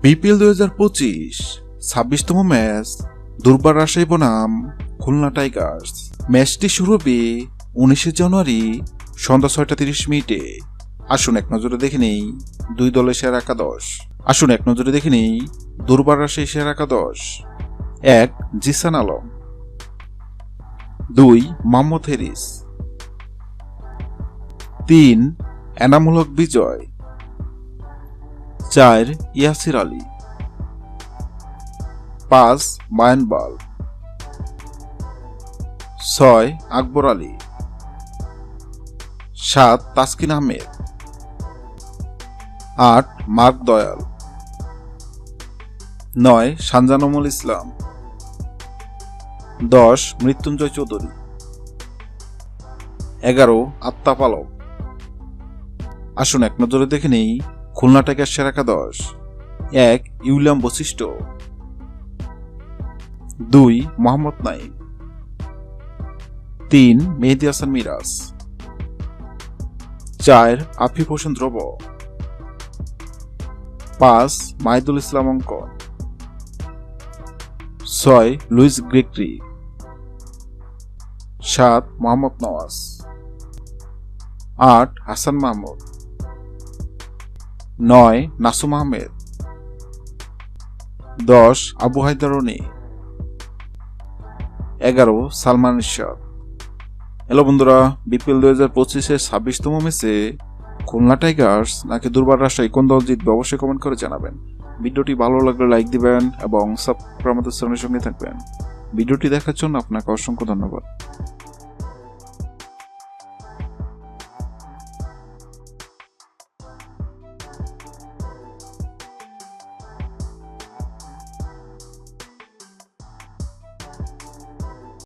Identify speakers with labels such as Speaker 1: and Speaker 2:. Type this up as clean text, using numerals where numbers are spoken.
Speaker 1: BPL 2025 26তম match দুর্বার রাজশাহী বনাম Khulna Tigers. ম্যাচটি শুরু হবে 19 জানুয়ারি সন্ধ্যা 6:30 আসুন এক নজরে দেখে নেই দুই দলের সেরা একাদশ। দুর্বার রাজশাহী সেরা একাদশ: 1. জিসান আলম, 2. মোহাম্মদ হেরিস, 3. এনামুল হক বিজয়, 4. ইয়াসির আলী, 5. মায়ান বাল, 6. আকবর আলী, 7. তাসকিন আহমেদ, 8. মার্ক দয়াল, 9. শানজানুল ইসলাম, 10. মৃত্যুঞ্জয় চৌধুরী, 11. আত্তাপ আলম। আসুন এক নজরে দেখে নেই খুলনা টাইগার্স সেরা একাদশ: 1. ইউলিয়াম বশিষ্ঠ, 2. মোহাম্মদ নাইম, 3. মেহেদী হাসান মিরাজ, 4. আফিফ হোসেন ধ্রুব, 5. মাহিদুল ইসলাম অঙ্কন, 6. Luis Gregory, 7. মোহাম্মদ নওয়াজ, 8. হাসান মাহমুদ, 9. নাসুম আহমেদ, 10. আবু হায়দার রনি, 11. সালমান ইরশাদ। হ্যালো বন্ধুরা, বিপিএল 2025-এর 26তম ম্যাচে খুলনা টাইগার্স নাকি দুর্বার রাজশাহী কোন দল জিতবে অবশ্যই কমেন্ট করে জানাবেন। ভিডিওটি ভালো লাগলে লাইক দিবেন এবং সাবস্ক্রাইব আমাদের চ্যানেলের সঙ্গে থাকবেন। ভিডিওটি দেখার জন্য আপনাকে অসংখ্য ধন্যবাদ।